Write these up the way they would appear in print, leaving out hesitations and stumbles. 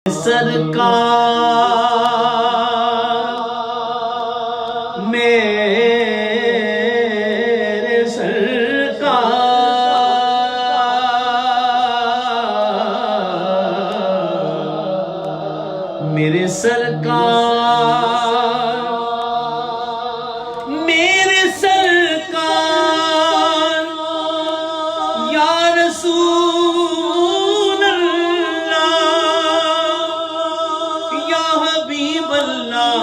سرکار میرے سرکار میرے سرکار میرے سرکار یا رسول اللہ یا حبیب اللہ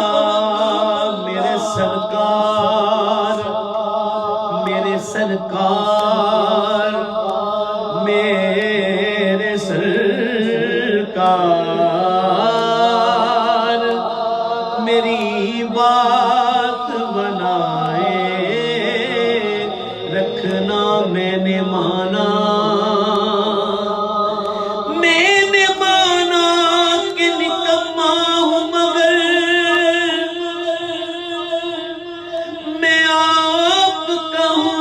میرے سرکار میرے سرکار میرے سرکار میری بات بنائے رکھنا میں نے مانا کہ نکما ہوں مگر میں آپ کا ہوں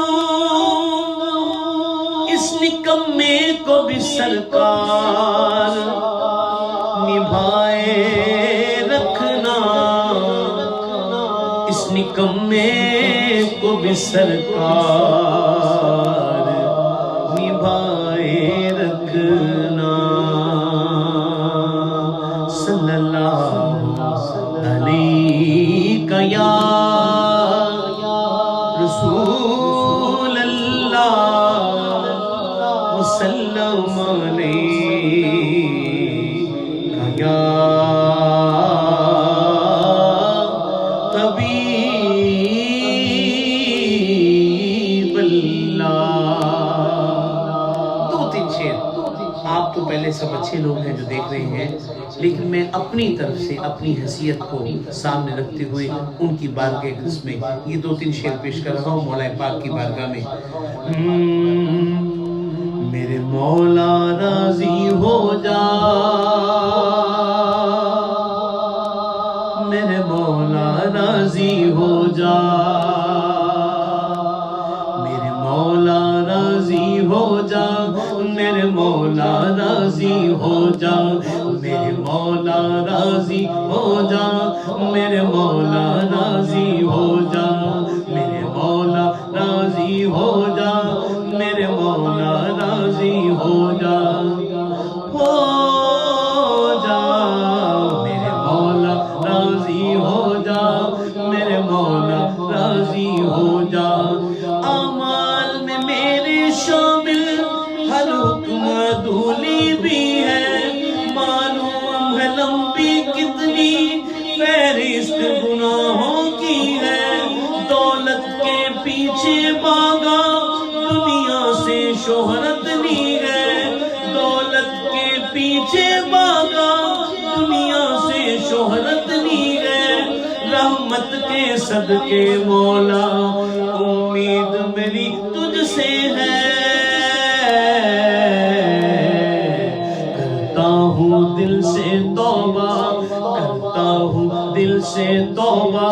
اس نکمے کو بھی سرکار نبھائے رکھنا اس نکمے کو بھی سرکار نبھائے رکھنا صلی اللہ علیہ یا رسول اللہ وسلم علیہ یا حبیب اللہ۔ دو تین شعر آپ تو پہلے سب اچھے لوگ ہیں جو دیکھ رہے ہیں، لیکن میں اپنی طرف سے اپنی حیثیت کو سامنے رکھتے ہوئے ان کی بارگاہ میں یہ دو تین شعر پیش کر رہا ہوں مولا پاک کی بارگاہ میں۔ میرے مولا راضی ہو جا میرے مولا راضی ہو جا میرے مولا راضی ہو جا میرے مولا راضی ہو جا میرے مولا راضی ہو جا میرے مولا راضی ہو جا میرے مولا راضی ہو جا میرے مولا راضی ہو جا میرے مولا راضی ہو جا میرے مولا راضی ہو جا اعمال میں میرے شامل ہر حکم عدولی بھی ہے معلوم ہے لمبی کتنی فہرست گناہوں کی ہے دولت کے پیچھے بھاگا دنیا سے شہرت لی ہے دولت کے پیچھے بھاگا دنیا سے شہرت لی ہے رحمت کے صدقے مولا امید میری تجھ سے ہے کرتا ہوں دل سے توبہ کرتا ہوں دل سے توبہ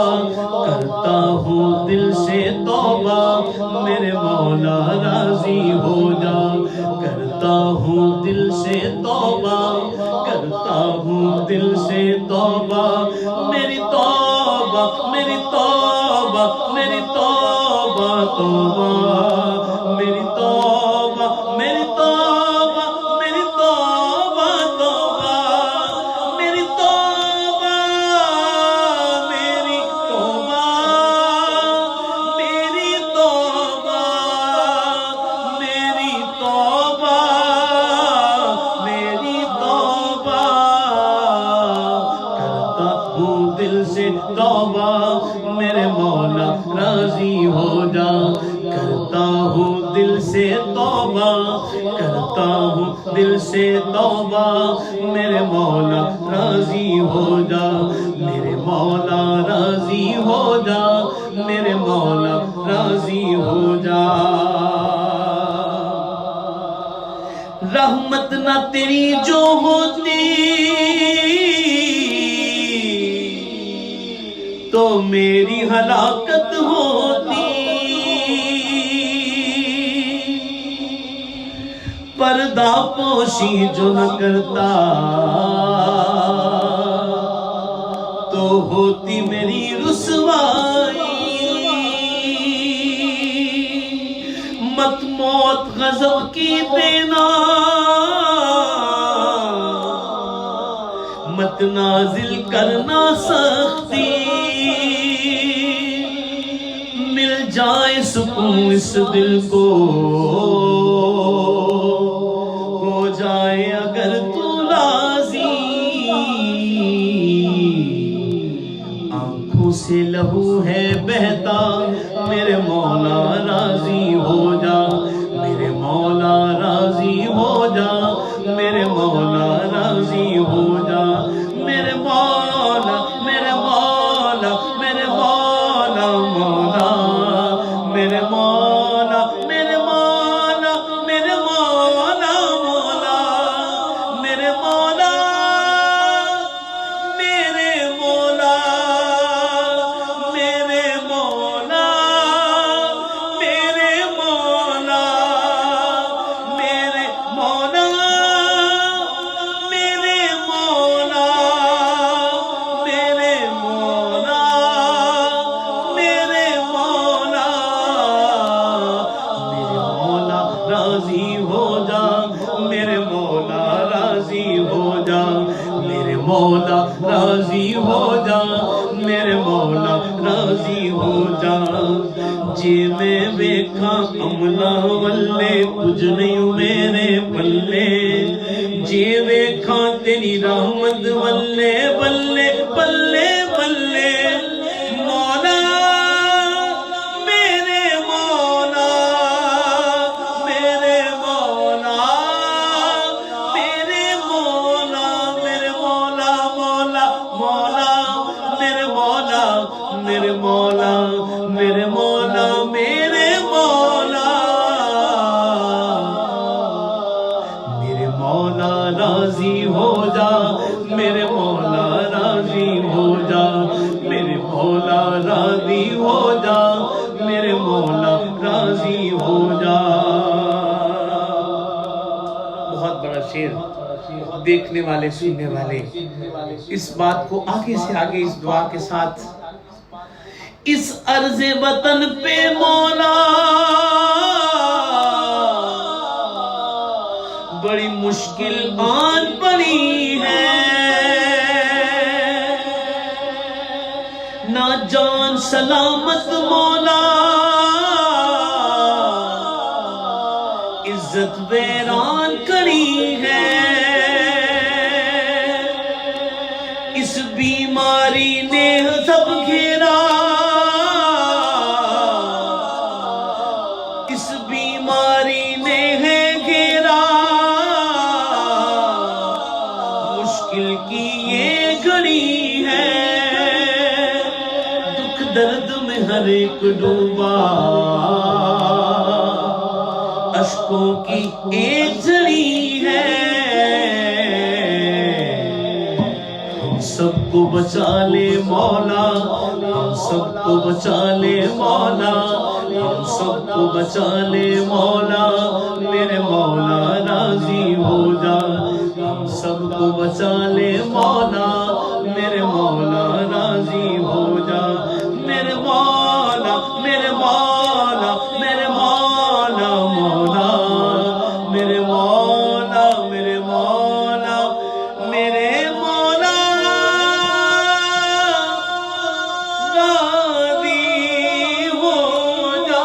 کرتا ہوں دل سے توبہ میرے مولا راضی ہو جا کرتا ہوں دل سے توبہ کرتا ہوں دل سے توبہ میری توبہ میری توبہ میری توبہ توبہ میری توبہ میری توبہ میری توبہ توبہ میری توبہ میری توبہ میری توبہ میری توبہ میری توبہ کرتا ہوں دل سے توبہ میرے مولا راضی ہو جا کرتا ہوں دل سے توبہ کرتا ہوں دل سے توبہ میرے مولا راضی ہو جا میرے مولا راضی ہو جا میرے مولا راضی ہو جا رحمت نہ تیری جو ہوتی تو میری ہلاکت ہوتی پردہ پوشی جو نہ کرتا ہوتی میری رسوائی، مت موت غضب کی دینا، مت نازل کرنا سختی، مل جائے سکون اس دل کو، ہو جائے اگر تو راضی، آنکھوں سے لہو ہے بہتا میرے مولا راضی ہو جا، میرے مولا راضی ہو جا، میرے مولا راضی ہو جا، میرے مولا میرے مولا میرے مولا مولا، میرے مولا میرے مولا میرے مولا مولا، میرے مولا میرے مولا میرے مولا میرے مولا میرے مولا میرے مولا میرے مولا میرے مولا، میرے مولا راضی ہو جا، میرے مولا راضی ہو جا، میرے مولا راضی ہو جا، میرے مولا راضی ہو جا، جی میں ویکھا عملہ ولے کچھ نہیں میرے پلے، جی ویکھا تیری رحمت ولے بلے بلے بلے، مولا میرے مولا میرے مولا میرے مولا میرے مولا مولا مولا، میرے مولا میرے مولا میرے مولا میرے مولا، میرے مولا راضی ہو جا، میرے مولا راضی ہو جا، میرے مولا راضی ہو جا، میرے مولا راضی ہو جا۔ بہت بڑا شعر، دیکھنے والے سننے والے اس بات کو آگے سے آگے اس دعا کے ساتھ، اس عرض وطن پہ مولا بڑی مشکل آن پڑی ہے، نہ جان سلامت مولا، عزت ویران کڑی ہے، اس بیماری نے سب گھیرا، اس بیماری نے ہے گھیرا، مشکل کی یہ گھڑی ہے، دکھ درد میں ہر ایک ڈوبا، اشکوں کی ایک جھڑی ہے، ہم سب کو بچا لے مولا، ہم سب کو بچا لے مولا، ہم سب کو بچا لے مولا، میرے مولا راضی ہو جا، ہم سب کو بچا لے مولا، میرے مولا راضی ہو جا، میرے مولا میرے مولا میرے مولا مولا، میرے مولا میرے مولا میرے مولا راضی ہو جا،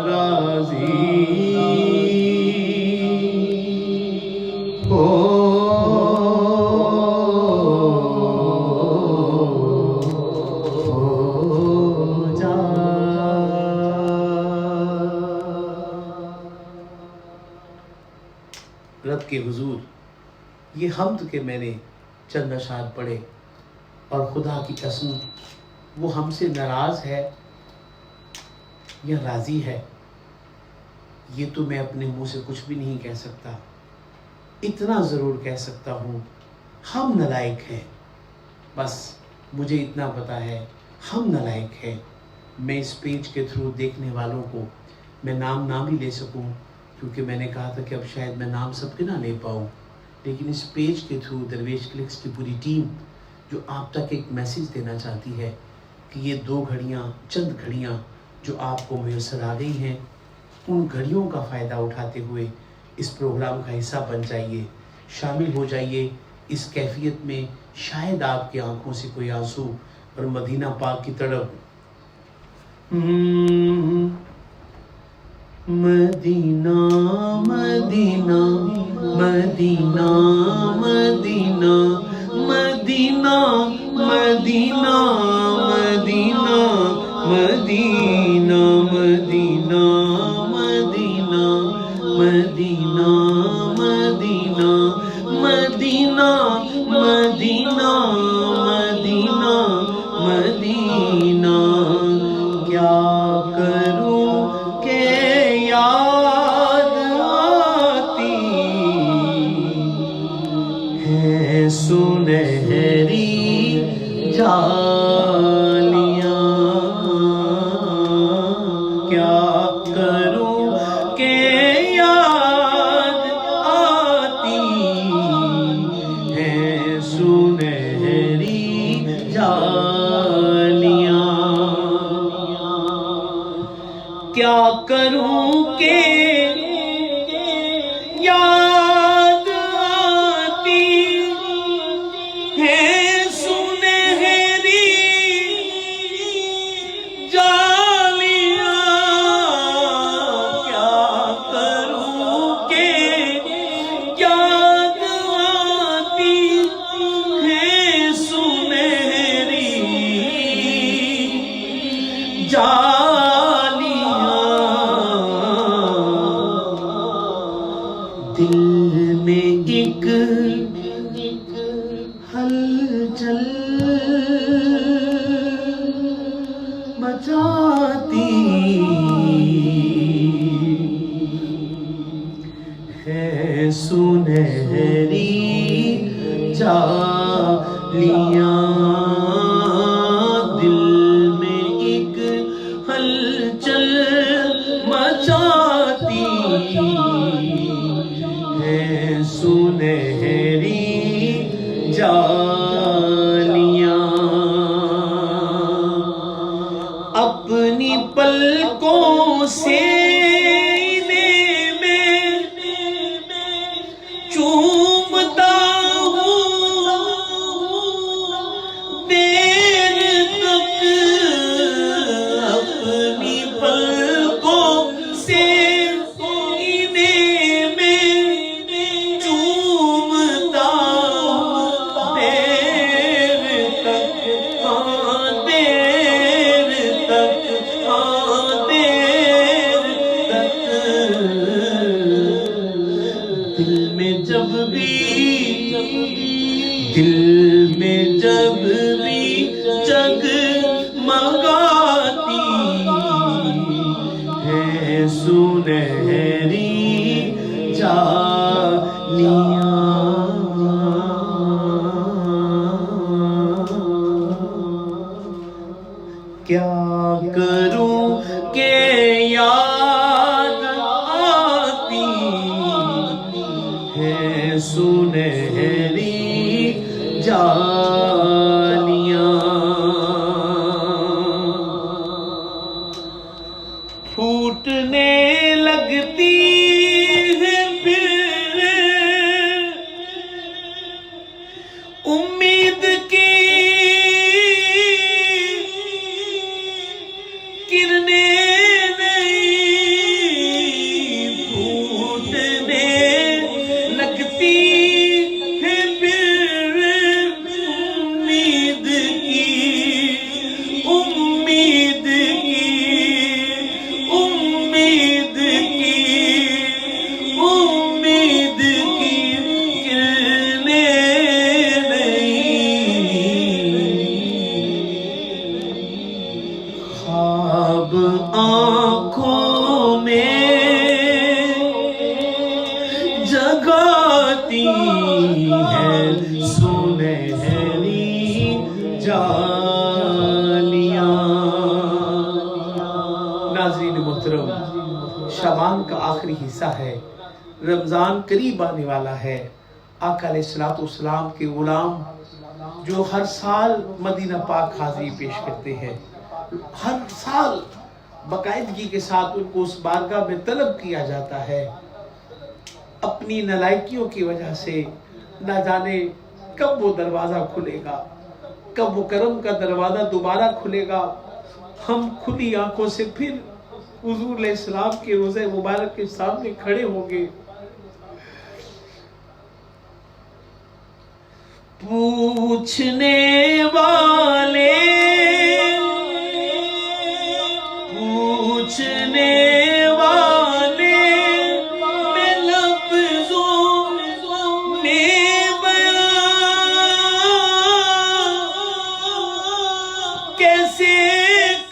راضی ہو جا۔ رب کے حضور یہ حمد کہ میں نے چند اشعار پڑھے، اور خدا کی قسم وہ ہم سے ناراض ہے یا راضی ہے، یہ تو میں اپنے منہ سے کچھ بھی نہیں کہہ سکتا، اتنا ضرور کہہ سکتا ہوں ہم نالائق ہیں، بس مجھے اتنا پتا ہے ہم نالائق ہیں۔ میں اس پیج کے تھرو دیکھنے والوں کو میں نام نہ بھی لے سکوں، کیونکہ میں نے کہا تھا کہ اب شاید میں نام سب کے نہ لے پاؤں، لیکن اس پیج کے تھرو درویش کلکس کی پوری ٹیم جو آپ تک ایک میسیج دینا چاہتی ہے کہ یہ 2 گھڑیاں، چند گھڑیاں جو آپ کو میسر آ گئی ہیں، ان گھڑیوں کا فائدہ اٹھاتے ہوئے اس پروگرام کا حصہ بن جائیے، شامل ہو جائیے اس کیفیت میں. شاید آپ کی آنکھوں سے کوئی آنسو اور مدینہ پاک کی طرف مدینہ مدینہ مدینہ مدینہ مدینہ مدینہ مدینہ مدینہ مدینہ مدینہ مدینہ مدینہ مدینہ مدینہ مدینہ مدینہ. کیا کروں کہ یاد آتی ہے سنہری جالیاں. کیا کروں کہ یاد آتی ہے سنہری جالیاں. کیا کروں کہ یاد آتی ہے سنہری جالیاں. کیا کروں کہ یاد آتی ہے سنہری جالیاں. دل میں ایک ہلچل مچاتی ہے سنہری جالیاں. دل میں ایک ہلچل مچاتی ہے سنہری جالیاں. اپنی پلکوں سے میں چومتا ہوں دیر تک. اپنی پلکوں سے میں چومتا ہوں دیر تک. ہاں دیر تک، ہاں دیر تک. دل میں جب بھی جگمگاتی ہے سنہری جالیاں. کیا کروں کہ یاد آتی ہے سنہری جالیاں. پھوٹنے لگتی ہے پھر امید کی کرنیں نہیں. پھوٹنے لگتی ہے پھر امید کی، امید کی، امید کی، امید کی کرنیں نہیں. خواب آنکھوں میں جگاتی ہے سنہری جالیاں. ناظرین محترم، شعبان کا آخری حصہ ہے، رمضان قریب آنے والا ہے. آقا علیہ السلام کے غلام جو ہر سال مدینہ پاک حاضری پیش کرتے ہیں، ہر سال باقاعدگی کے ساتھ ان کو اس بارگاہ میں طلب کیا جاتا ہے، اپنی نالائکیوں کی وجہ سے نہ جانے کب وہ دروازہ کھلے گا، کب وہ کرم کا دروازہ دوبارہ کھلے گا، ہم کھلی آنکھوں سے پھر حضور علیہ السلام کے روضہ مبارک کے سامنے کھڑے ہوں گے۔ پوچھنے والے پوچھنے والے میں لفظوں میں بیان کیسے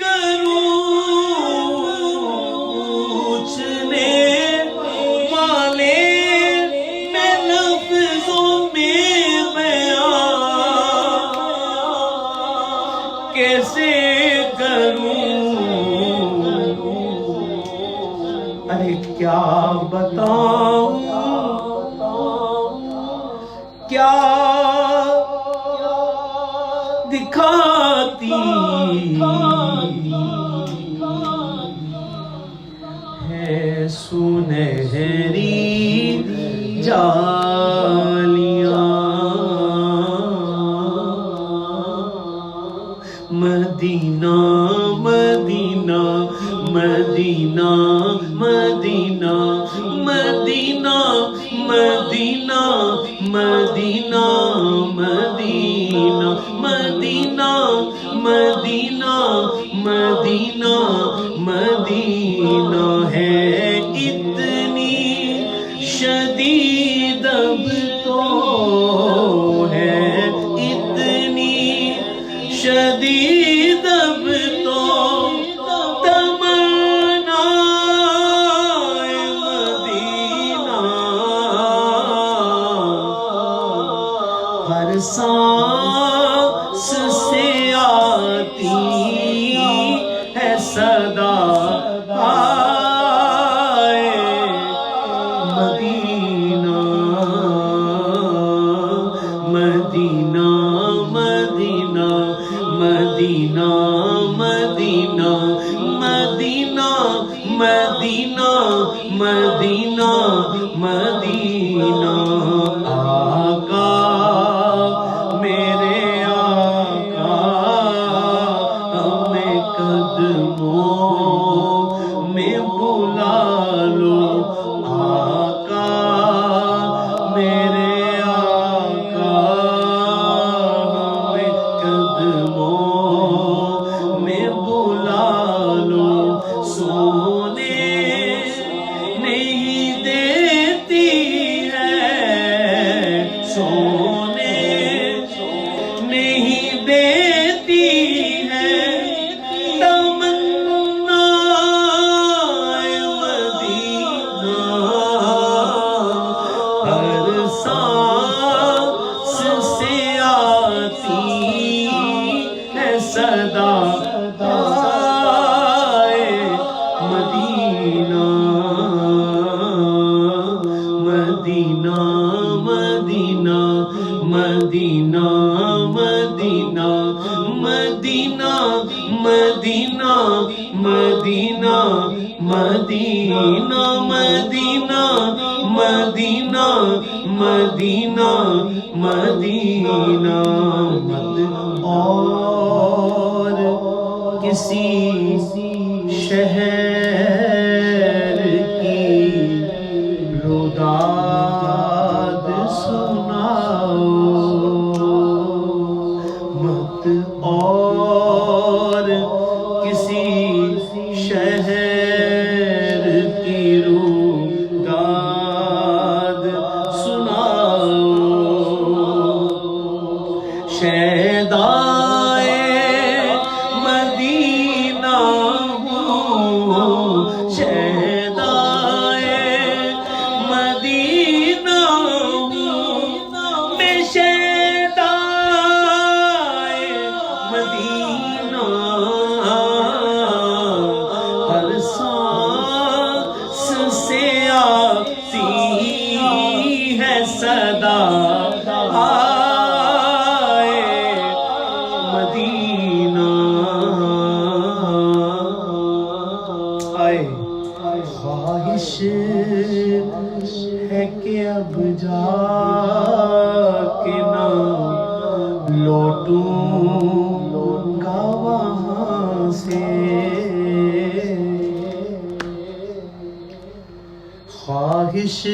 کروں، پوچھنے والے میں لفظوں میں بیان کیسے کروں، ارے کیا بتاؤں، کیا دکھاتی ہے سنہری جالیاں، مدینہ مدینہ مدینہ مدینہ مدینہ مدینہ مدینہ مدینہ مدینہ مدینہ مدینہ مدینہ ہے اتنی شدید اب تو ہے اتنی شدید اب تو تمنا مدینہ، ہر سانس سے آتی ہے صدا آئے مدینہ، مدینہ مدینہ مدینہ مدینہ مدینہ مدینہ مدینہ مدینہ، آقا میرے آقا ہمیں قدموں میں بلا لو، آقا میرے آقا ہمیں قدموں میں بلا لو، سونے نہیں دیتی ہے، سونے نہیں دیتی ہے تمنا مدینہ، ہر سانس سے آتی ہے صدا آئے مدینہ، مدینہ مدینہ مدینہ مدینہ مدینہ مدینہ مدینہ مدینہ مدینہ مدینہ مدینہ مدینہ، مت اور کسی شہر کی روداد سناؤ، مت اور کسی شہر کی روداد سناؤ، شیدائے مدینہ ہوں، شیدائے مدینہ ہوں، میں شیدائے مدینہ، ہر سانس سے آتی ہے صدا صدا آئے مدینہ آئے خواہش ہے کہ اب جا کے نہ لوٹوں گا وہاں سے خواہش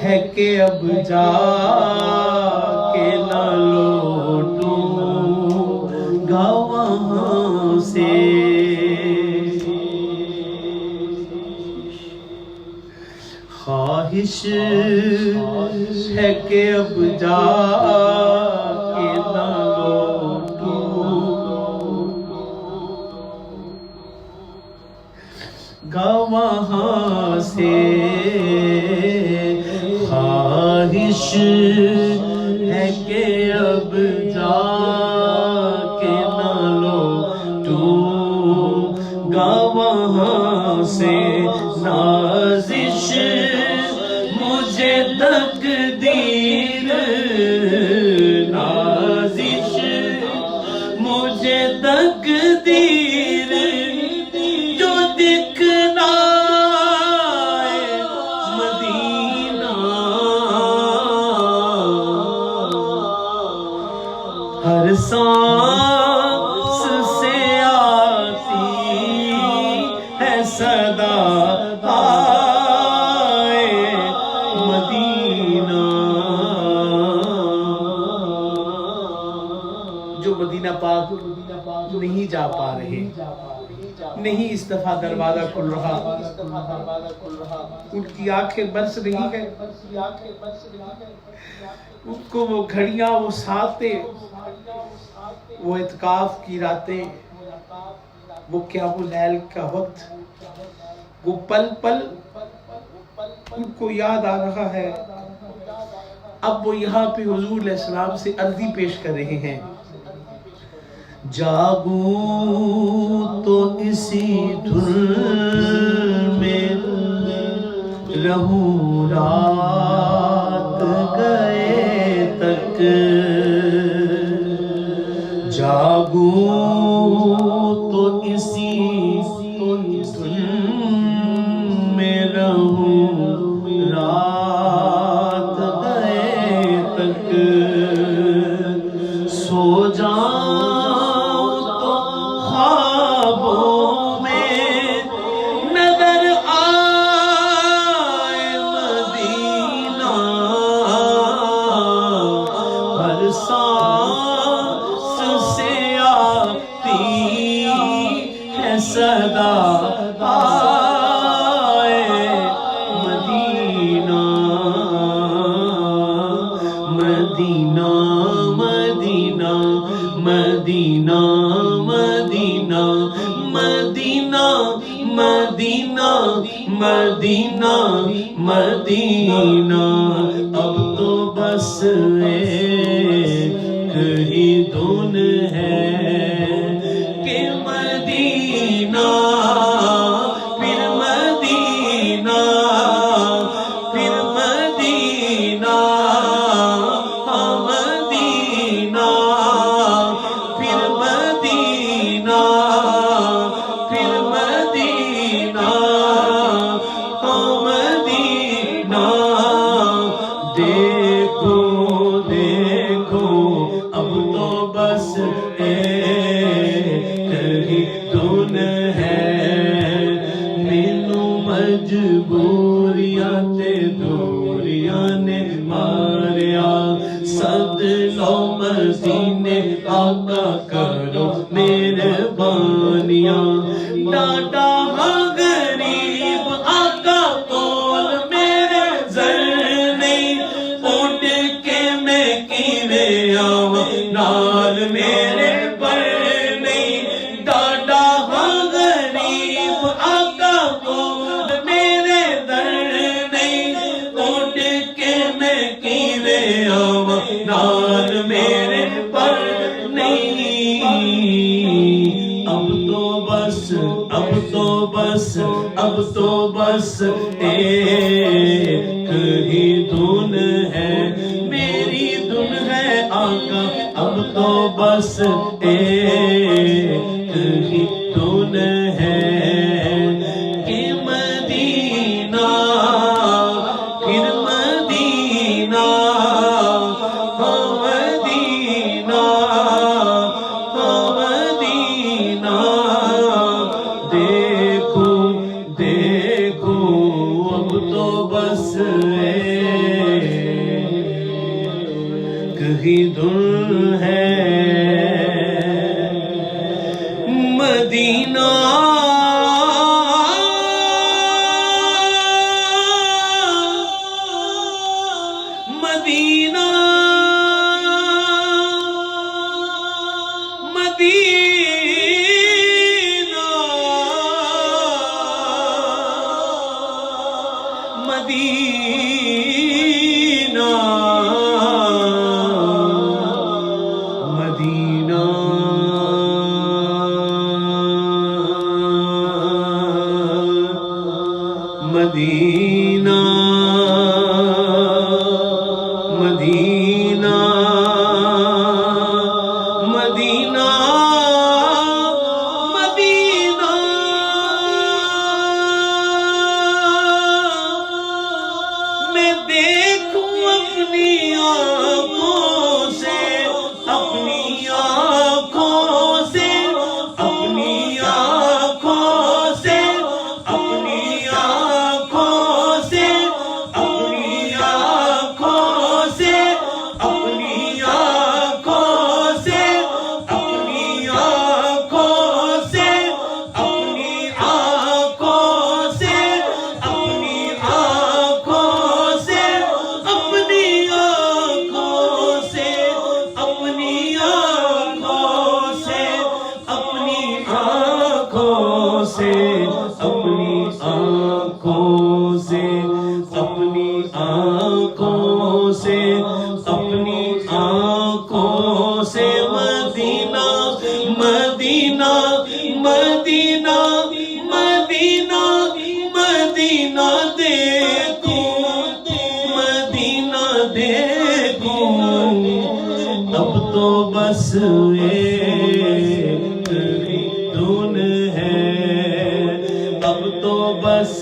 ہے کہ اب جا کے نہ لوٹوں گا وہاں سے خواہش ہے کہ اب جا کے نہ لوٹوں گا وہاں سے خواہش ہے کہ اب جا کے نہ لوٹوں گا وہاں سے نازش مجھے تقدیر نازش مجھے تقدیر جو دکھنا ہے مدینہ ہر سانس سے آتی ہے صدا مدینہ پاک نہیں جا پا رہے نہیں اس دفعہ دروازہ کھل رہا ان کی آنکھیں برس رہی ہیں ان کو وہ گھڑیاں وہ ساتیں وہ اعتکاف کی راتیں وہ قیام اللیل کا وقت وہ پل پل ان کو یاد آ رہا ہے اب وہ یہاں پہ حضور علیہ السلام سے عرضی پیش کر رہے ہیں جاگوں تو اسی دھن میں رہوں رات گئے تک جاگوں تو اسی دھن میں رہوں رات گئے تک سو جاؤں تو خوابوں میں نظر آئے مدینہ ہر سانس سے آتی ہے صدا آئے مدینہ مدینہ مدینہ مدینہ مدینہ مدینہ مدینہ مدینہ مدینہ اب تو بس ایک ہی دھن ہے کہ مدینہ پھر مدینہ پھر مدینہ مدینہ پھر مدینہ پھر مدینہ مدینہ دیکھو دیکھو اب تو بس ایک ہی دھن ہے مینو مجبوریاں تے دوریاں نے ماریا سد لو مدینے آقا کرو مہربانیاں ڈاڈا ہاں غریب آقا کول میرے زر نہیں اٹھ کے میں کیویں آواں نال میرے پر نہیں ڈاڈا ہاں غریب آقا کول میرے در نہیں اٹھ کے میں کیویں آواں نال میرے پر نہیں اب تو بس اب تو بس اب تو بس ایک ہی دھن ہے میری دھن ہے آقا اب تو بس ایک ہی دھن ہے کہ مدینہ پھر مدینہ مدینہ مدینہ دیکھو دیکھو اب تو بس ایک ہی دھن ہے مدینہ مدینہ مدینہ مدینہ مدینہ مدینہ مدینہ مدینہ مدینہ میں دیکھوں اپنی آنکھوں سے اپنی آنکھوں سے اپنی آنکھوں سے اپنی آنکھوں سے اپنی آنکھوں سے اپنی آنکھوں سے اپنی آنکھوں سے اپنی آنکھوں سے اپنی آنکھوں سے اپنی آنکھوں سے اپنی آنکھوں سے اپنی آنکھوں سے اپنی آنکھوں سے اپنی آنکھوں سے اپنی آنکھوں سے مدینہ مدینہ مدینہ مدینہ مدینہ دیکھوں مدینہ دیکھوں اب تو بس ایک ہی دھن ہے اب تو بس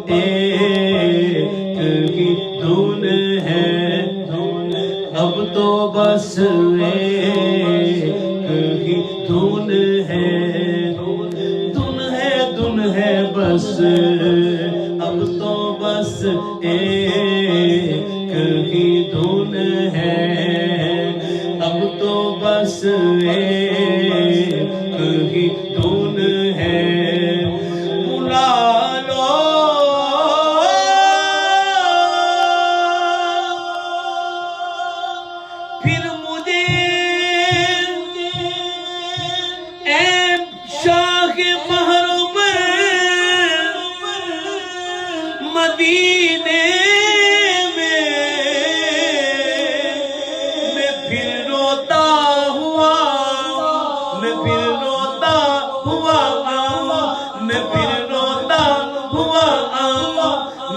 ایک ہی دھن ہے اب تو بس ایک ہی دھن ہے دھن ہے بس اب تو بس ایک ہی دھن ہے اب تو بس ایک ہی دھن ہے بلا لو پھر مجھے اے شاہ محرم مدینے میں پھر روتا ہوا میں پھر روتا ہوا میں پھر روتا ہوا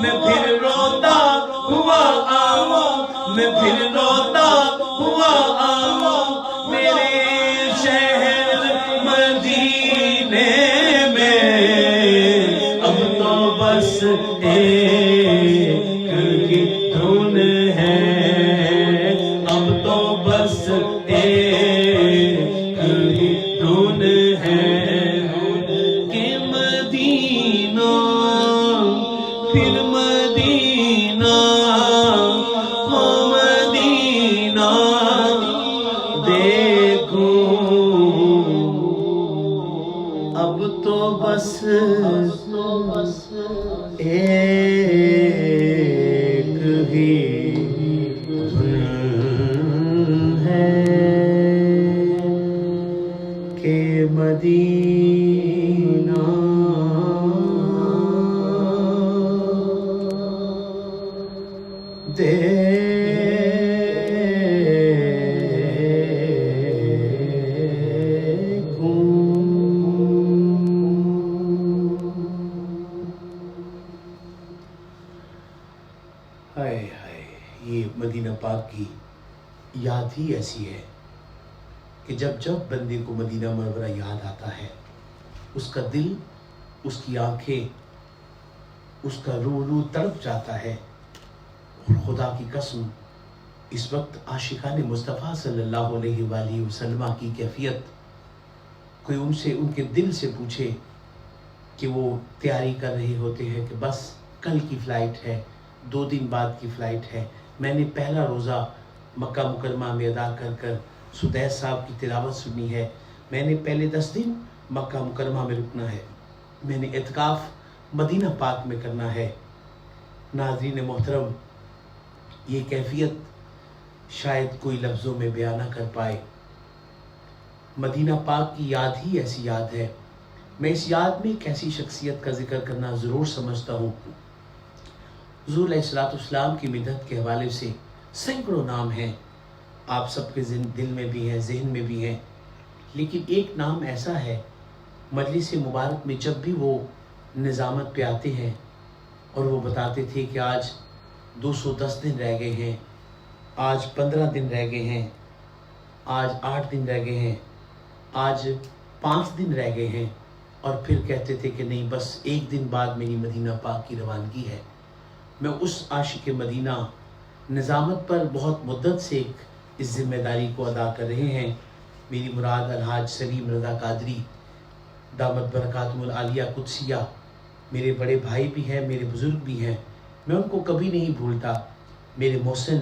میں پھر روتا ہوا میں پھر روتا ہوا میرے شہر مدینے میں اب تو بس ایک ہی دھن ہے اب تو بس ایک ہی دھن ہے کہ مدینہ پھر مدینہ مدینہ دیکھوں اب تو بس ایک ہی دھن ہے کہ مدینہ ہائے ہائے یہ مدینہ پاک کی یاد ہی ایسی ہے کہ جب جب بندے کو مدینہ منورہ یاد آتا ہے، اس کا دل، اس کی آنکھیں، اس کا روح تڑپ جاتا ہے۔ اور خدا کی قسم اس وقت عاشقان مصطفیٰ صلی اللہ علیہ وآلہ وسلم کی کیفیت، کوئی ان کے دل سے پوچھے کہ وہ تیاری کر رہے ہوتے ہیں کہ بس کل کی فلائٹ ہے، 2 دن بعد کی فلائٹ ہے، میں نے پہلا روزہ مکہ مکرمہ میں ادا کر سدیس صاحب کی تلاوت سنی ہے، میں نے پہلے 10 دن مکہ مکرمہ میں رکنا ہے، میں نے اعتکاف مدینہ پاک میں کرنا ہے۔ ناظرین محترم، یہ کیفیت شاید کوئی لفظوں میں بیان نہ کر پائے۔ مدینہ پاک کی یاد ہی ایسی یاد ہے۔ میں اس یاد میں ایک ایسی شخصیت کا ذکر کرنا ضرور سمجھتا ہوں۔ حضور علیہ الصلوۃ والسلام کی مدحت کے حوالے سے سینکڑوں نام ہیں، آپ سب کے دل میں بھی ہیں، ذہن میں بھی ہیں، لیکن ایک نام ایسا ہے مجلس مبارک میں جب بھی وہ نظامت پہ آتے ہیں اور وہ بتاتے تھے کہ آج 210 دن رہ گئے ہیں، آج 15 دن رہ گئے ہیں، آج 8 دن رہ گئے ہیں، آج 5 دن رہ گئے ہیں، اور پھر کہتے تھے کہ نہیں بس 1 دن بعد میری مدینہ پاک کی روانگی ہے۔ میں اس عاشق مدینہ نظامت پر بہت مدت سے اس ذمہ داری کو ادا کر رہے ہیں۔ میری مراد الحاج سلیم رضا قادری دامت برکاتہم العالیہ قدسیہ، میرے بڑے بھائی بھی ہیں، میرے بزرگ بھی ہیں، میں ان کو کبھی نہیں بھولتا۔ میرے محسن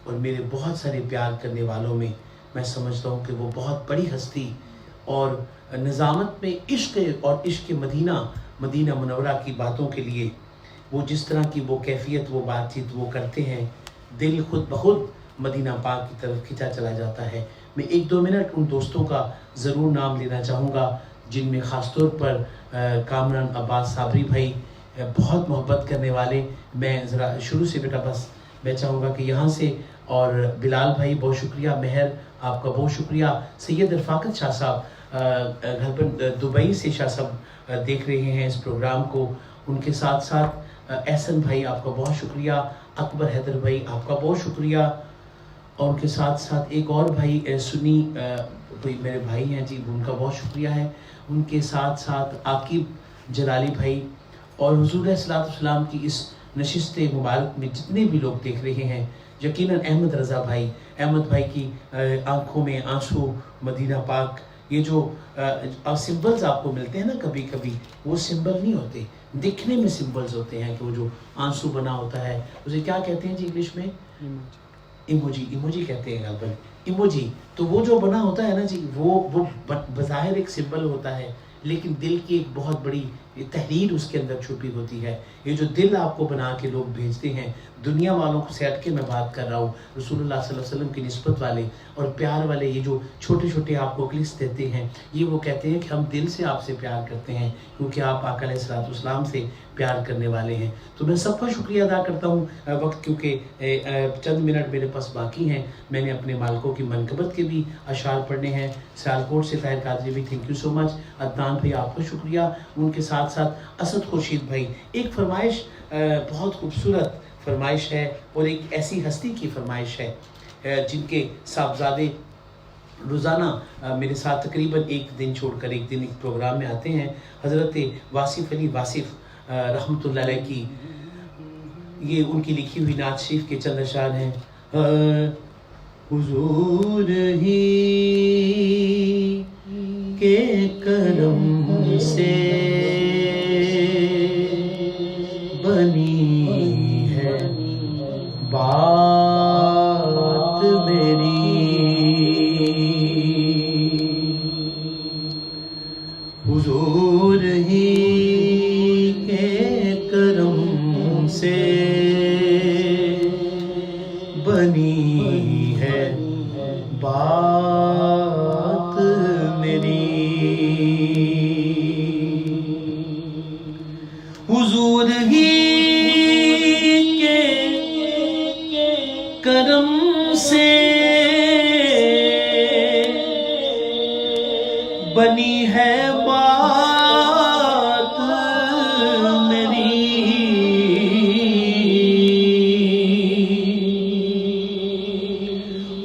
اور میرے بہت سارے پیار کرنے والوں میں میں سمجھتا ہوں کہ وہ بہت بڑی ہستی، اور نظامت میں عشق اور عشق مدینہ منورہ کی باتوں کے لیے وہ جس طرح کی وہ کیفیت، وہ بات چیت وہ کرتے ہیں، دل خود بخود مدینہ پاک کی طرف کھینچا چلا جاتا ہے۔ میں 1-2 منٹ ان دوستوں کا ضرور نام لینا چاہوں گا، جن میں خاص طور پر کامران عباس صابری بھائی بہت محبت کرنے والے، میں ذرا شروع سے بیٹا بس میں چاہوں گا کہ یہاں سے، اور بلال بھائی بہت شکریہ، مہر آپ کا بہت شکریہ، سید رفاقت شاہ صاحب گھر پر دبئی سے شاہ صاحب دیکھ رہے ہیں اس پروگرام کو، ان کے ساتھ ساتھ احسن بھائی آپ کا بہت شکریہ، اکبر حیدر بھائی آپ کا بہت شکریہ، اور ان کے ساتھ ساتھ ایک اور بھائی سنی کوئی میرے بھائی ہیں جی، ان کا بہت شکریہ ہے، ان کے ساتھ ساتھ عاقب جلالی بھائی، اور حضور علیہ الصلوۃ والسلام کی اس نشست مبارک میں جتنے بھی لوگ دیکھ رہے ہیں، یقیناً احمد رضا بھائی، احمد بھائی کی آنکھوں میں آنسو، مدینہ پاک، یہ جو سمبلز آپ کو ملتے ہیں نا کبھی کبھی، وہ سمبل نہیں ہوتے، دکھنے میں سمبلز ہوتے ہیں، کہ وہ جو آنسو بنا ہوتا ہے اسے کیا کہتے ہیں جی انگلش میں؟ ایموجی کہتے ہیں غالباً، ایموجی۔ تو وہ جو بنا ہوتا ہے نا جی، وہ بظاہر ایک سمبل ہوتا ہے، لیکن دل کی ایک بہت بڑی تحریر اس کے اندر چھپی ہوتی ہے۔ یہ جو دل آپ کو بنا کے لوگ بھیجتے ہیں، دنیا والوں سے ہٹ کے میں بات کر رہا ہوں، رسول اللہ صلی اللہ علیہ وسلم کی نسبت والے اور پیار والے، یہ جو چھوٹے چھوٹے آپ کو کلکس دیتے ہیں، یہ وہ کہتے ہیں کہ ہم دل سے آپ سے پیار کرتے ہیں، کیونکہ آپ آقا علیہ الصلوۃ والسلام سے پیار کرنے والے ہیں۔ تو میں سب کا شکریہ ادا کرتا ہوں۔ وقت کیونکہ چند منٹ میرے پاس باقی ہیں، میں نے اپنے مالکوں کی منقبت کے بھی اشعار پڑھنے ہیں۔ سیالکوٹ سے طاہر قادری بھی تھینک یو سو مچ، عدنان بھائی آپ کا شکریہ، ان کے ساتھ ساتھ اسد خورشید بھائی۔ ایک فرمائش بہت خوبصورت فرمائش ہے، اور ایک ایسی ہستی کی فرمائش ہے جن کے صاحبزادے روزانہ میرے ساتھ تقریباً 1 دن چھوڑ کر 1 دن ایک پروگرام میں آتے ہیں، حضرت واصف علی واصف رحمۃ اللہ علیہ کی یہ ان کی لکھی ہوئی نعت شریف کے چند اشعار ہیں۔ حضور ہی کے کرم سے بنی ہے بات میری، حضور ہی کے کرم سے بنی ہے بات میری، حضور ہی کرم سے بنی ہے بات میری،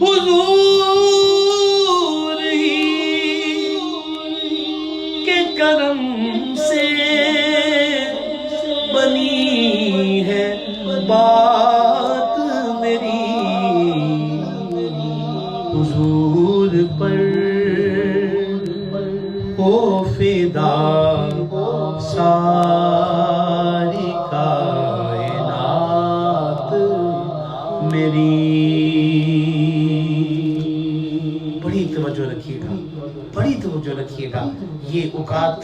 حضور ہی کے کرم سے بنی ہے بات میری، حضور پر ہو فدا ساری کائنات میری۔ بڑی توجہ رکھیے گا، بڑی توجہ رکھیے گا۔ یہ اوقات،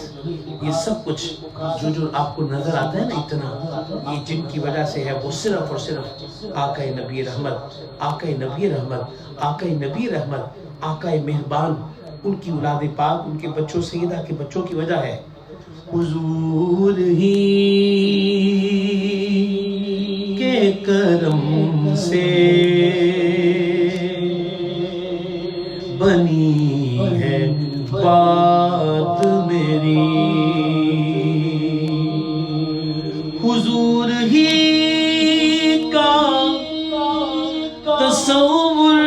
یہ سب کچھ جو آپ کو نظر آتا ہے نا اتنا، یہ جن کی وجہ سے ہے، وہ صرف اور صرف آقا نبی رحمت، آقا نبی رحمت، آقا نبی رحمت، آقا مہربان، ان کی اولاد پاک، ان کے بچوں سیدہ کے بچوں کی وجہ ہے۔ حضور ہی کے کرم سے بنی ہے بات میری، حضور ہی کا تصور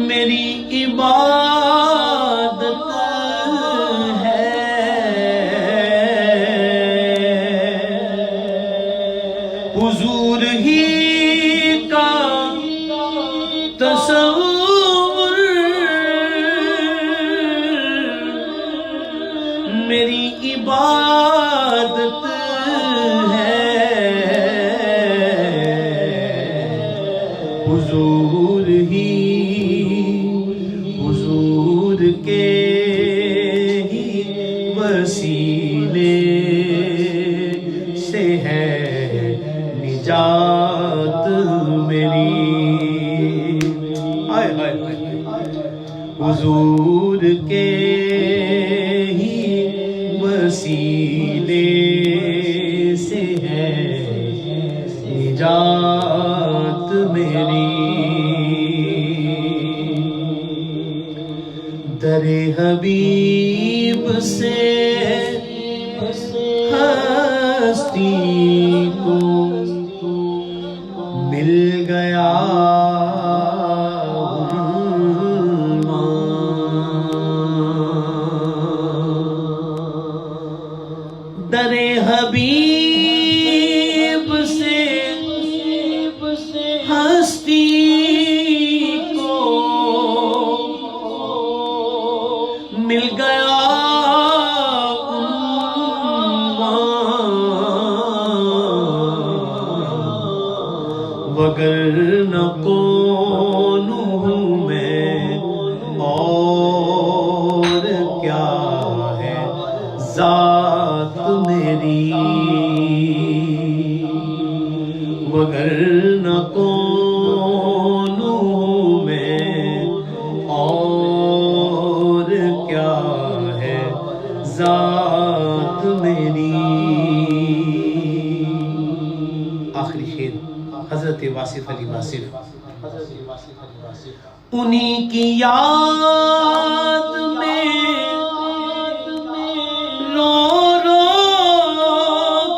میری عبادت ہے، حضور ہی کا تصور میری عبادت ہے، حضور ہی، حضور کے ہی وسیلے سے ہے نجات میری، حضور کے ہی وسیلے سے ہے نجات میری، در حبیب سے ہستی کو مل گیا در حبیب سے ہستی کو مل گیا وگرنہ کون ہوں میں اور کیا ہے ذات میری، وگرنہ کون ہوں میں اور کیا ہے ذات میری۔ آخری شعر حضرت واصف علی واصف، انہی کی یاد میں رو رو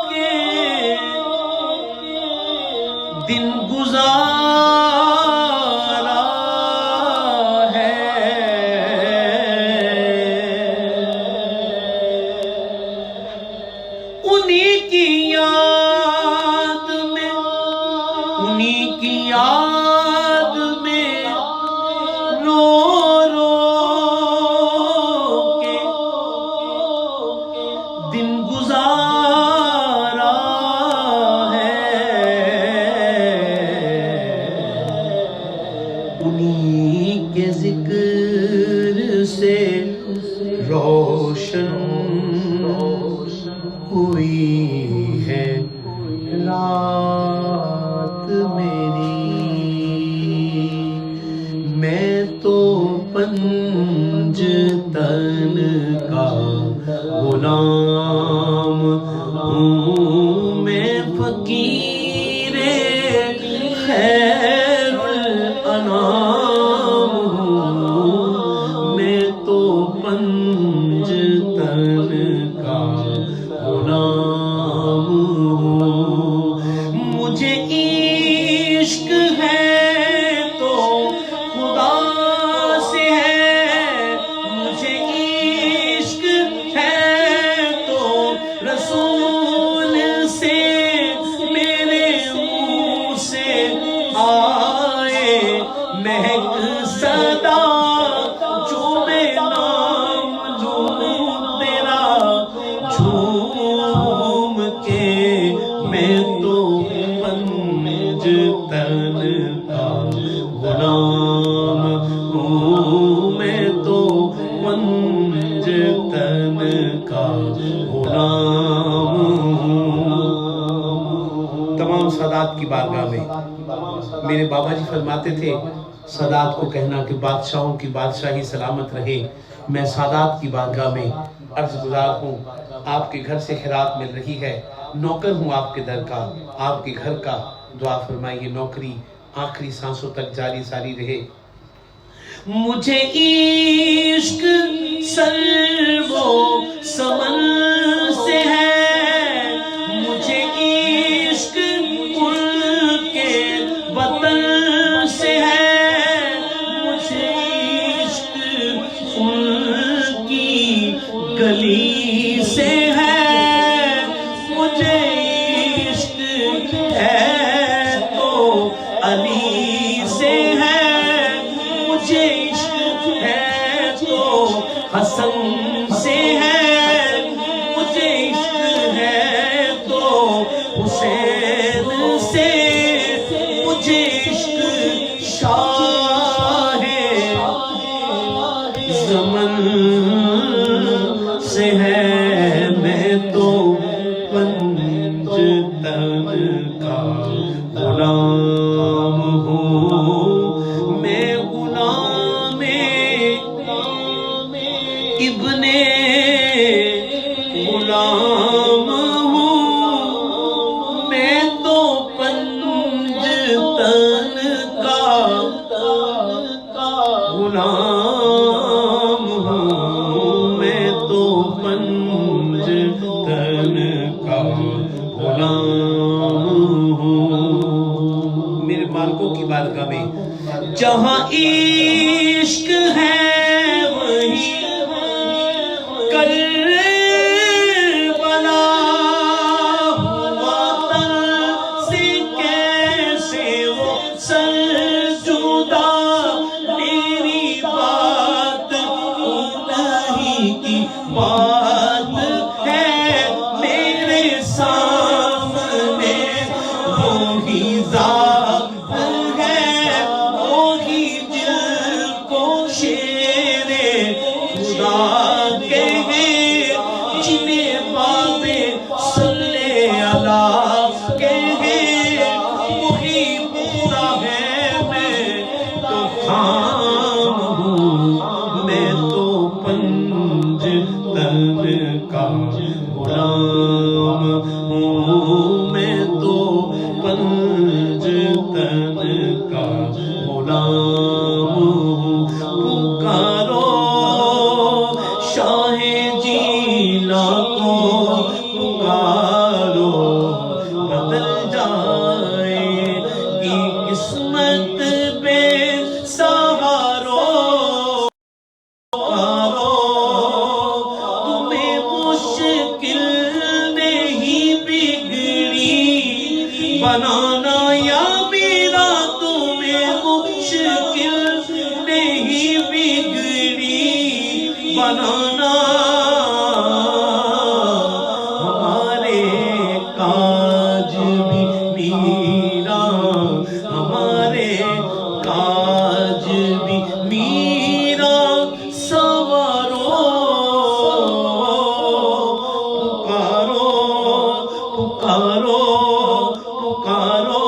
کے دن گزارا ہے، انہی کی یاد میں، انہی کی یاد میں رو رو کے دن گزارا ہے، انہی کے ذکر سے روشن ہوئی ہے رات میری، میں تو پنج تن کا غلام ہوں، میں فقیر خیر الانام ہوں، میں تو پنج تن کا غلام ہوں، مجھے میں تو پنج تن کا غلام ہوں، میں تو پنج تن کا غلام ہوں۔ تمام سادات کی بارگاہ میں میرے بابا جی فرماتے تھے سادات کو کہنا کہ بادشاہوں کی بادشاہی سلامت رہے، میں سادات کی بارگاہ میں عرض گزار ہوں، آپ کے گھر سے خیرات مل رہی ہے، نوکر ہوں آپ کے در کا، آپ کے گھر کا، دعا فرمائیے نوکری آخری سانسوں تک جاری ساری رہے۔ مجھے عشق سر و سمن سے ہے، مجھے عشق ان کے وطن سے ہے، مجھے عشق ان کی گلی سے ہے، مجھے عشق ہے تو علی سے ہے، مجھے عشق ہے تو حسن سے ہے، مجھے عشق ہے تو حسین سے، مجھے عشق شاہ زمن سے ہے، میں تو پنج تن کا غلام ہوں، میں غلام ابن غلام ہوں، میں تو پنج تن کا غلام ہوں، میں تو پنج تن کا غلام ہوں۔ میرے مالکوں کی بارگاہ میں جہاں عشق ہے وہی کربلا ہوا، تن سے کیسے وہ سر جدا، میری بات انہی کی بات ہے، میرے سامنے وہی ذات ہے، وہی جل کو شیر خدا کہے، جنہیں باب صلی اللہ کہے، وہی پورا ہے، میں تو خام ہوں، میں تو پنج تن کا غلام ہوں، میں تو پنج تن کا غلام ہوں۔ پکارو شاہ جینا کو، پکارو بدل جائے گی قسمت بے سہارو، تمہیں مشکل نہیں بگڑی بنانا یا میرا، تمہیں مشکل نہیں بگڑی بنانا، ہمارے کاج بھی میرا، ہمارے کاج بھی میرا سوارو، پکارو پکارو پکارو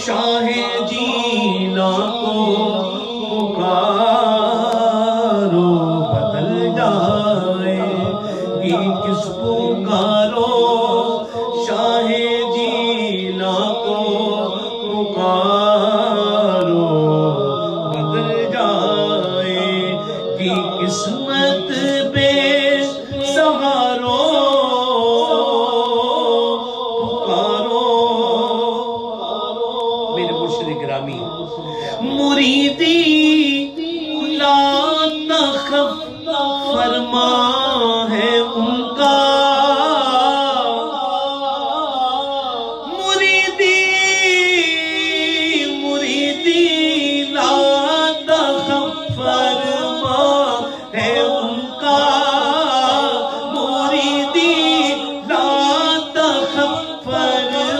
شاہ جینا کو، پکارو بدل جائے گی کس، پکارو شاہ جینا کو، پکارو بدل جائے گی قسمت بے سہارو، پکارو۔ میرے مرشد گرامی مریدی لا تخف فرما ہے ان کا، مریدی مریدی لا تخف فرما ہے ان کا، مریدی لا تخف فرما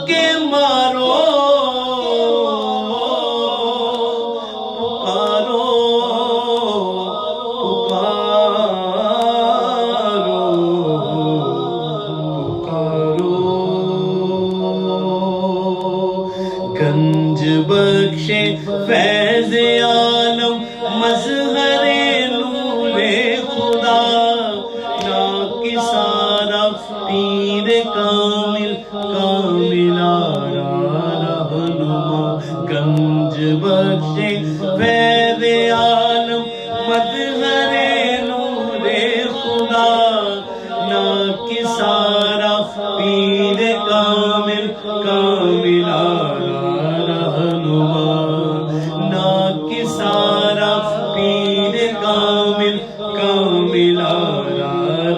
کے مارو گنج بخش فیض عالم مظہر نور خدا نا کی سارا پیر کامل کامل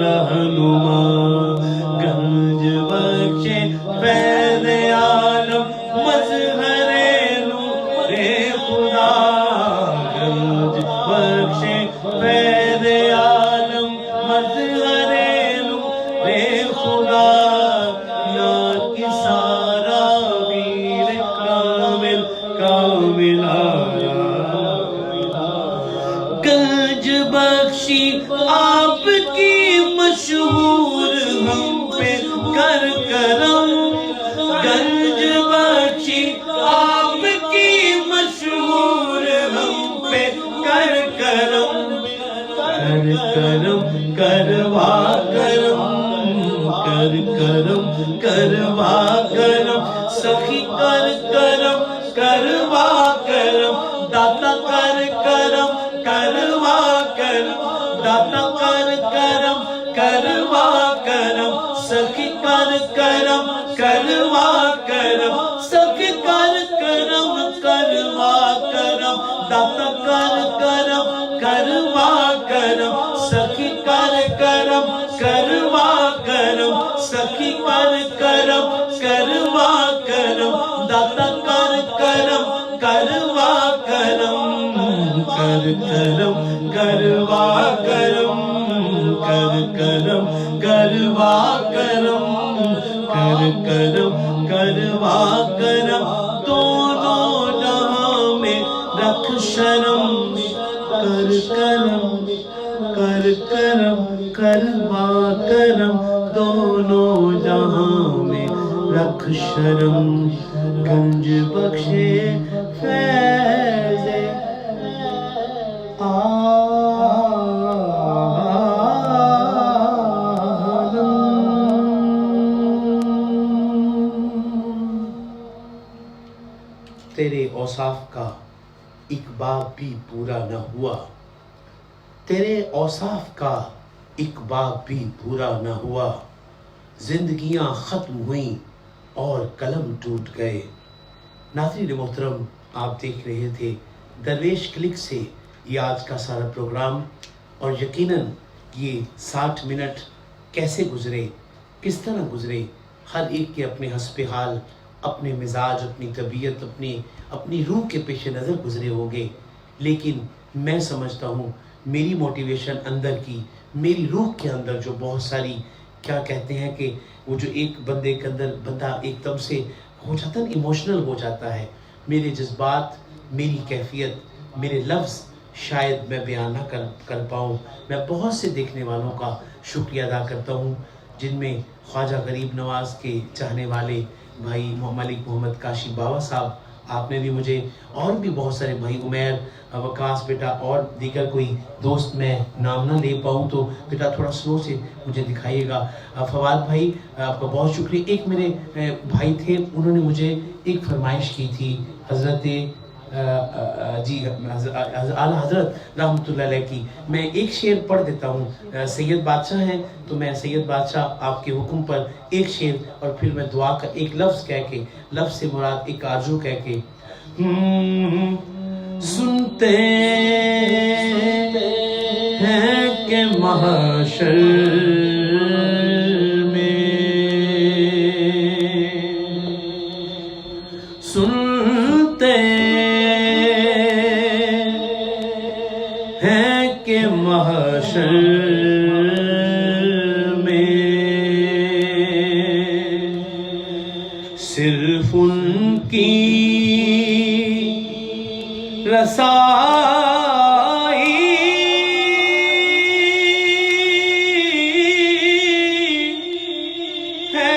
رہنما گنج بخش فیض عالم مظہر نور خدا نا کی سارا پیر کامل کامل گنج بخشی آپ کی مشہور ہم پہ کر کرم گنج بخشی آپ کی مشہور ہم پہ کر کرم کر کرم کروا کرم کر کرم کروا کرم سخی کر کرم کروا کرم داتا کر کرم کروا کرم داتا کر کرم کروا کرم سخی کر کرم کروا کرم سخی کر کرم کروا کرم داتا کر کرم کروا کرم سخی کر کرم کروا کرم سخی کر کرم کروا کرم داتا کر کرم کروا کرم کر کرم کروا کرم کر کرم کروا کرم کر کرم کروا کرم دونوں جہاں میں رکھ شرم کر کرم کر کرم کروا کرم دونوں جہاں میں رکھ شرم گنج بخشے فیض تیرے اوصاف کا ایک باب بھی پورا نہ ہوا تیرے اوصاف کا ایک باب بھی پورا نہ ہوا زندگیاں ختم ہوئیں اور قلم ٹوٹ گئے ناظرین محترم آپ دیکھ رہے تھے درویش کلک سے یہ آج کا سارا پروگرام اور یقیناً یہ 60 منٹ کیسے گزرے کس طرح گزرے ہر ایک کے اپنے حسب حال اپنے مزاج اپنی طبیعت اپنی روح کے پیش نظر گزرے ہوگے لیکن میں سمجھتا ہوں میری موٹیویشن اندر کی میری روح کے اندر جو بہت ساری کیا کہتے ہیں کہ وہ جو ایک بندے کے اندر بندہ ایک دم سے ہو جاتا ہے ایموشنل ہو جاتا ہے میرے جذبات میری کیفیت میرے لفظ شاید میں بیان نہ کر پاؤں میں بہت سے دیکھنے والوں کا شکریہ ادا کرتا ہوں جن میں خواجہ غریب نواز کے چاہنے والے بھائی ملک محمد کاشی بابا صاحب آپ نے بھی مجھے اور بھی بہت سارے بھائی عمیر وقاص بیٹا اور دیگر کوئی دوست میں نام نہ لے پاؤں تو بیٹا تھوڑا سلو سے مجھے دکھائیے گا فواد بھائی آپ کا بہت شکریہ ایک میرے بھائی تھے انہوں نے مجھے ایک فرمائش کی تھی حضرت اعلیٰ حضرت رحمۃ اللہ علیہ کی میں ایک شعر پڑھ دیتا ہوں سید بادشاہ ہیں تو میں سید بادشاہ آپ کے حکم پر ایک شعر اور پھر میں دعا کا ایک لفظ کہہ کے لفظ سے مراد ایک آرزو کہہ کے سنتے ہیں کہ محشر میں سنتے ہیں کہ محشر میں صرف ان کی رسائی ہے،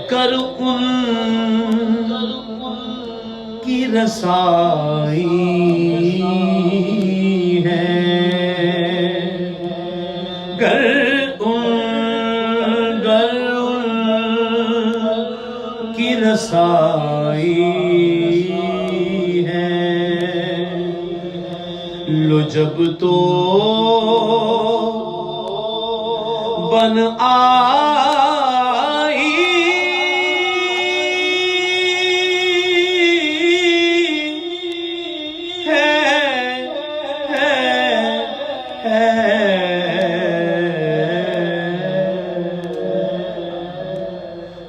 کر ان کی رسائی ہے، گر ان کی رسائی ہے، لو جب تو بن آئی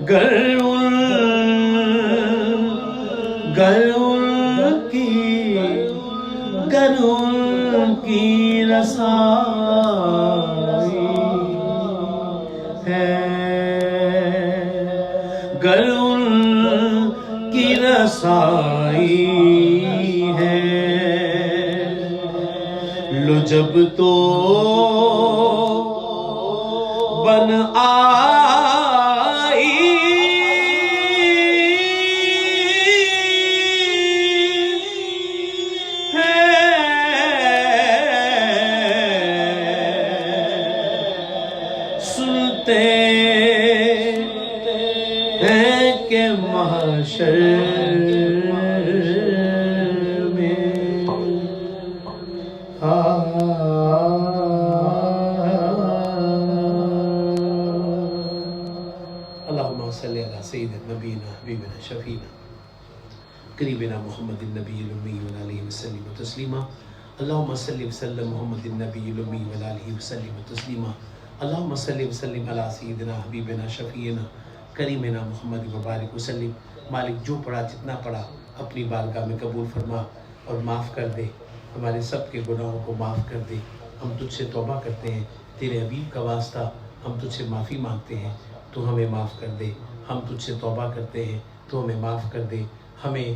گر ان کی رسائی ہے، گر ان کی رسائی ہے، لو جب تو بن آئی سنتے ہیں کہ محشر میں اللہم صلی علی سیدنا نبینا حبیبنا شفینا قریبنا محمد النبی الامی وعلیہ وسلم تسلیما اللہم صلی وسلم محمد النبی الامی وعلیہ وسلم تسلیما اللہم صلی وسلم علی سیدنا حبیبنا شفینا کریمنا محمد مبارک وسلم۔ مالک جو پڑھا جتنا پڑھا اپنی بارگاہ میں قبول فرما اور معاف کر دے، ہمارے سب کے گناہوں کو معاف کر دے۔ ہم تجھ سے توبہ کرتے ہیں، تیرے حبیب کا واسطہ ہم تجھ سے معافی مانگتے ہیں، تو ہمیں معاف کر دے۔ ہم تجھ سے توبہ کرتے ہیں تو ہمیں معاف کر دے، ہمیں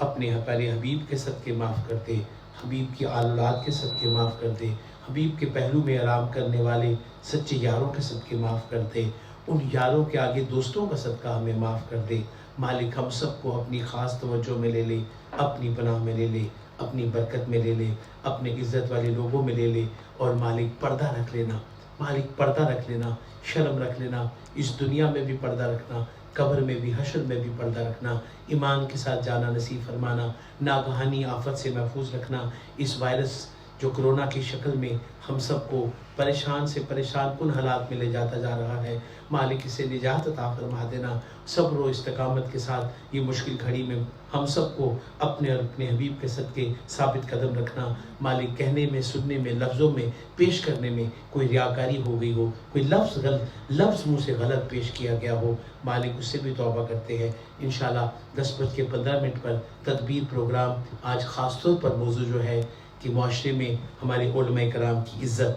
اپنے پیارے حبیب کے صدقے معاف کر دے، حبیب کی آل اولاد کے صدقے معاف کر دے، حبیب کے پہلو میں آرام کرنے والے سچے یاروں کے صدقے معاف کر دے، ان یاروں کے آگے دوستوں کا صدقہ ہمیں معاف کر دے۔ مالک ہم سب کو اپنی خاص توجہ میں لے لے، اپنی پناہ میں لے لے، اپنی برکت میں لے لے، اپنے عزت والے لوگوں میں لے لے، اور مالک پردہ رکھ لینا، مالک پردہ رکھ لینا، شرم رکھ لینا، اس دنیا میں بھی پردہ رکھنا، قبر میں بھی، حشر میں بھی پردہ رکھنا، ایمان کے ساتھ جانا نصیب فرمانا، ناگہانی آفت سے محفوظ رکھنا، اس وائرس جو کرونا کی شکل میں ہم سب کو پریشان سے پریشان کن حالات میں لے جاتا جا رہا ہے، مالک اسے نجات عطا فرما دینا، صبر و استقامت کے ساتھ یہ مشکل گھڑی میں ہم سب کو اپنے اور اپنے حبیب کے صدقے ثابت قدم رکھنا۔ مالک کہنے میں، سننے میں، لفظوں میں، پیش کرنے میں کوئی ریاکاری ہو گئی ہو، کوئی لفظ منہ سے غلط پیش کیا گیا ہو، مالک اس سے بھی توبہ کرتے ہیں۔ انشاءاللہ 10:15 پر تدبیر پروگرام، آج خاص طور پر موضوع جو ہے کہ معاشرے میں ہمارے علماء کرام کی عزت،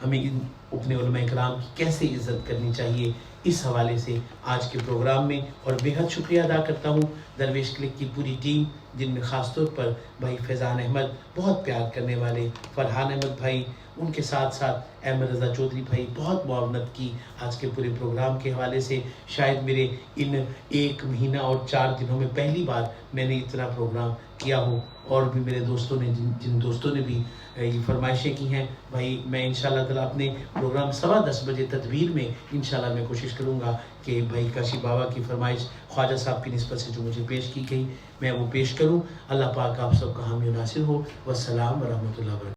ہمیں اپنے علماء کرام کی کیسے عزت کرنی چاہیے، اس حوالے سے آج کے پروگرام میں، اور بہت شکریہ ادا کرتا ہوں درویش کلک کی پوری ٹیم، جن میں خاص طور پر بھائی فیضان احمد، بہت پیار کرنے والے فرحان احمد بھائی، ان کے ساتھ ساتھ احمد رضا چودھری بھائی، بہت معاونت کی آج کے پورے پروگرام کے حوالے سے۔ شاید میرے ان 1 مہینہ اور 4 دنوں میں پہلی بار میں نے اتنا پروگرام کیا ہو، اور بھی میرے دوستوں نے جن دوستوں نے بھی یہ فرمائشیں کی ہیں، بھائی میں انشاءاللہ تعالیٰ اپنے پروگرام 10:15 بجے تدبیر میں انشاءاللہ میں کوشش کروں گا کہ بھائی کاشی بابا کی فرمائش خواجہ صاحب کی نسبت سے جو مجھے پیش کی گئی میں وہ پیش کروں۔ اللہ پاک آپ سب کا حامی و ناصر ہو۔ والسلام ورحمۃ اللہ وبرکاتہ۔